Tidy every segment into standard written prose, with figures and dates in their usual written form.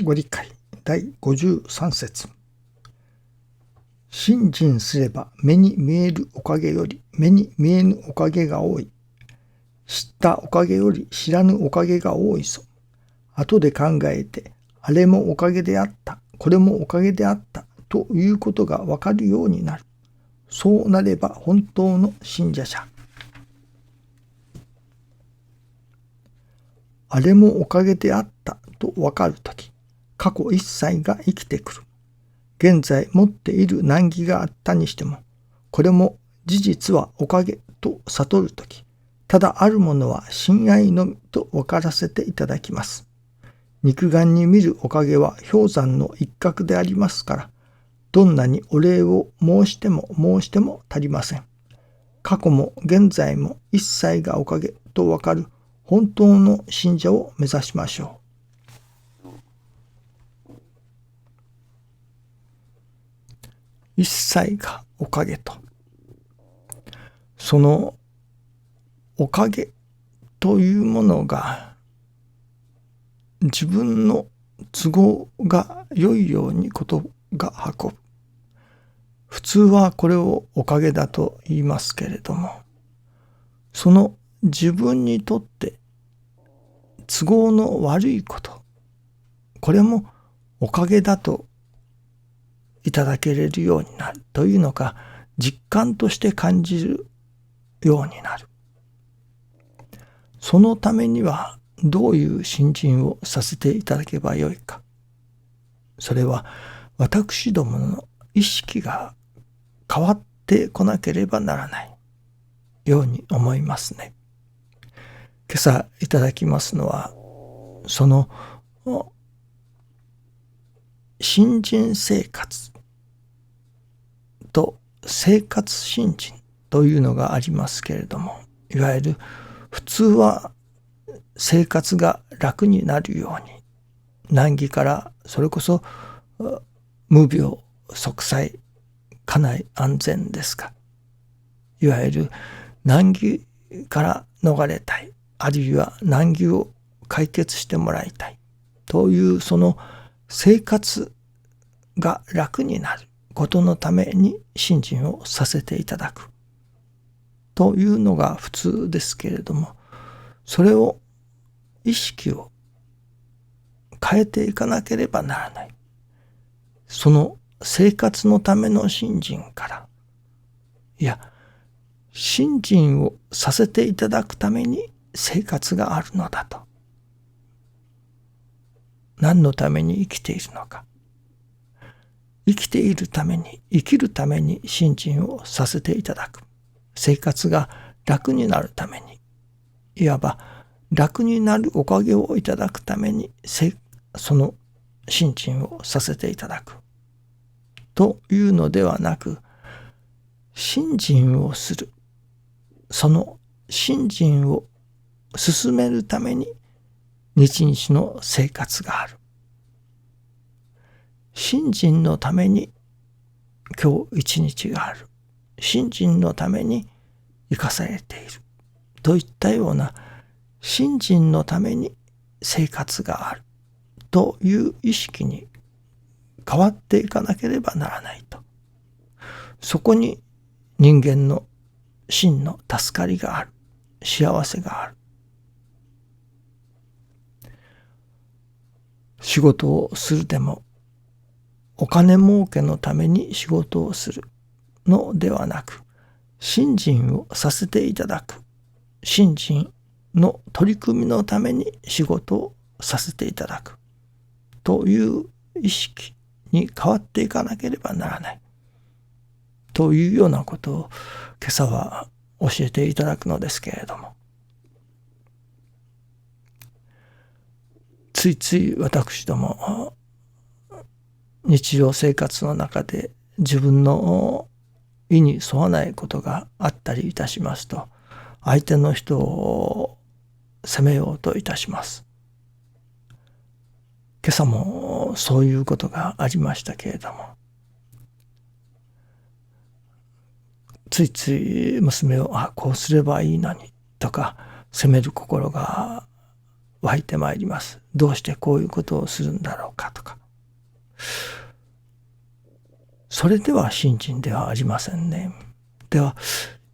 ご理解第53節。信心すれば目に見えるおかげより目に見えぬおかげが多い。知ったおかげより知らぬおかげが多いぞ。後で考えて、あれもおかげであった、これもおかげであったということがわかるようになる。そうなれば本当の信者者。あれもおかげであったとわかるとき、過去一切が生きてくる。現在持っている難儀があったにしても、これも事実はおかげと悟るとき、ただあるものは親愛のみと分からせていただきます。肉眼に見るおかげは氷山の一角でありますから、どんなにお礼を申しても足りません。過去も現在も一切がおかげと分かる本当の信者を目指しましょう。一切がおかげと。そのおかげというものが自分の都合が良いようにことが運ぶ。普通はこれをおかげだと言いますけれども、その自分にとって都合の悪いこと、これもおかげだといただけれるようになるというのか、実感として感じるようになる。そのためにはどういう信心をさせていただけばよいか。それは私どもの意識が変わってこなければならないように思いますね。今朝いただきますのは、その信心生活と生活信心というのがありますけれども、いわゆる普通は生活が楽になるように、難儀からそれこそ無病息災、家内安全ですか。いわゆる難儀から逃れたい、あるいは難儀を解決してもらいたいというその生活が楽になることのために信心をさせていただくというのが普通ですけれども、それを意識を変えていかなければならない。その生活のための信心から、いや、信心をさせていただくために生活があるのだと。何のために生きているのか。生きているために、生きるために信心をさせていただく。生活が楽になるために、いわば楽になるおかげをいただくために、その信心をさせていただく。というのではなく、信心をする。その信心を進めるために日々の生活がある。信心のために今日一日がある。信心のために生かされている。といったような信心のために生活がある。という意識に変わっていかなければならないと。そこに人間の真の助かりがある。幸せがある。仕事をするでも、お金儲けのために仕事をするのではなく、信心をさせていただく。信心の取り組みのために仕事をさせていただく。という意識に変わっていかなければならない。というようなことを今朝は教えていただくのですけれども、ついつい私ども日常生活の中で自分の意に沿わないことがあったりいたしますと、相手の人を責めようといたします。今朝もそういうことがありましたけれども、ついつい娘をこうすればいいのにとか責める心が湧いてまいります。どうしてこういうことをするんだろうかとか、それでは信心ではありませんね。では、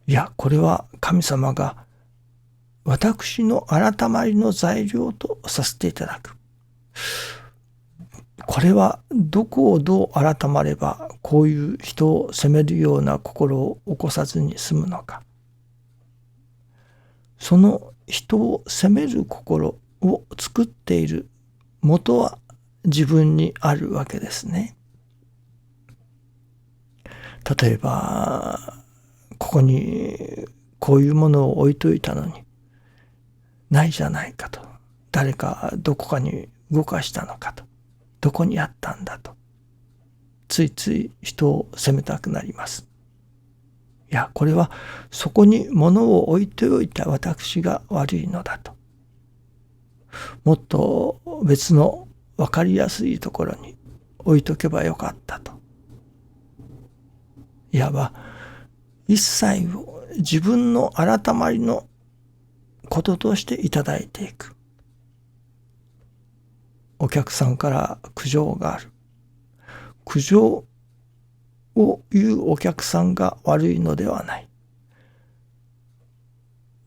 いや、これは神様が私の改まりの材料とさせていただく。これはどこをどう改まればこういう人を責めるような心を起こさずに済むのか。その人を責める心を作っている元は自分にあるわけですね。例えば、ここにこういうものを置いといたのにないじゃないかと。誰かどこかに動かしたのかと。どこにあったんだと。ついつい人を責めたくなります。いや、これはそこに物を置いておいた私が悪いのだと。もっと別の分かりやすいところに置いとけばよかったと。いわば一切を自分の改まりのこととしていただいていく。お客さんから苦情がある。苦情を言うお客さんが悪いのではない。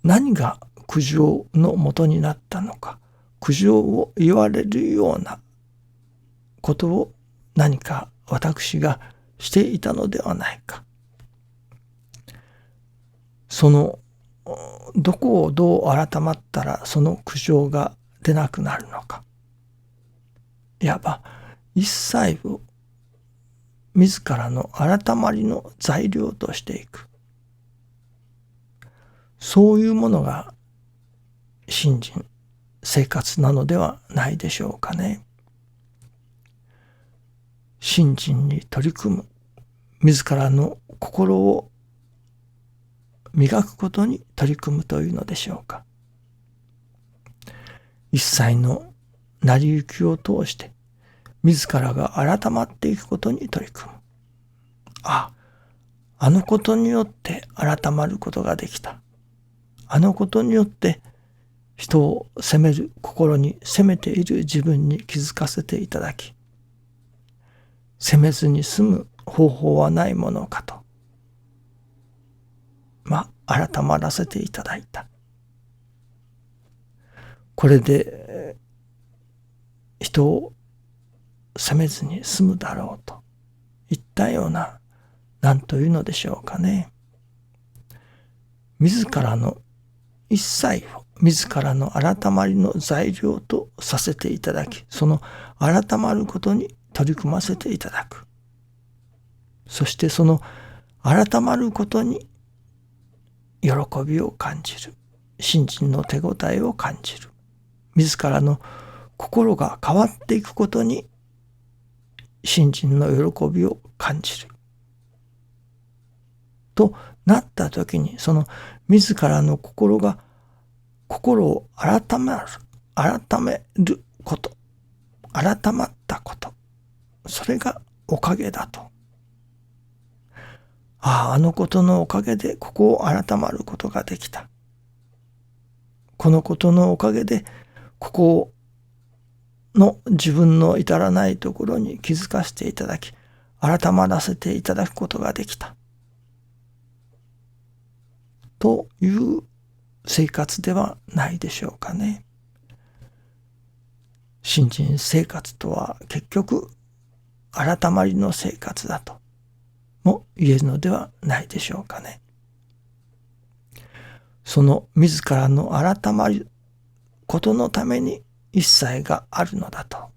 何が苦情の元になったのか。苦情を言われるようなことを何か私がしていたのではないか。そのどこをどう改まったらその苦情が出なくなるのか。いわば一切を自らの改まりの材料としていく。そういうものが信心、生活なのではないでしょうかね。信心に取り組む、自らの心を磨くことに取り組むというのでしょうか。一切の成り行きを通して自らが改まっていくことに取り組む。あのことによって改まることができた。あのことによって人を責める心に責めている自分に気づかせていただき、責めずに済む方法はないものかと、改まらせていただいた。これで人を責めずに済むだろうといったような、何というのでしょうかね。自らの一切を自らの改まりの材料とさせていただき、その改まることに取り組ませていただく。そしてその改まることに喜びを感じる。信心の手応えを感じる。自らの心が変わっていくことに信心の喜びを感じる。となったときに、その自らの心が心を改めること、改まったこと、それがおかげだと。あのことのおかげでここを改まることができた。このことのおかげでここの自分の至らないところに気づかせていただき、改まらせていただくことができた。という生活ではないでしょうかね。信心生活とは結局改まりの生活だとも言えるのではないでしょうかね。その自らの改まることのために一切があるのだと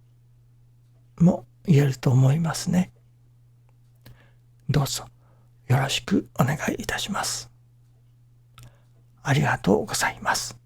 も言えると思いますね。どうぞよろしくお願いいたします。ありがとうございます。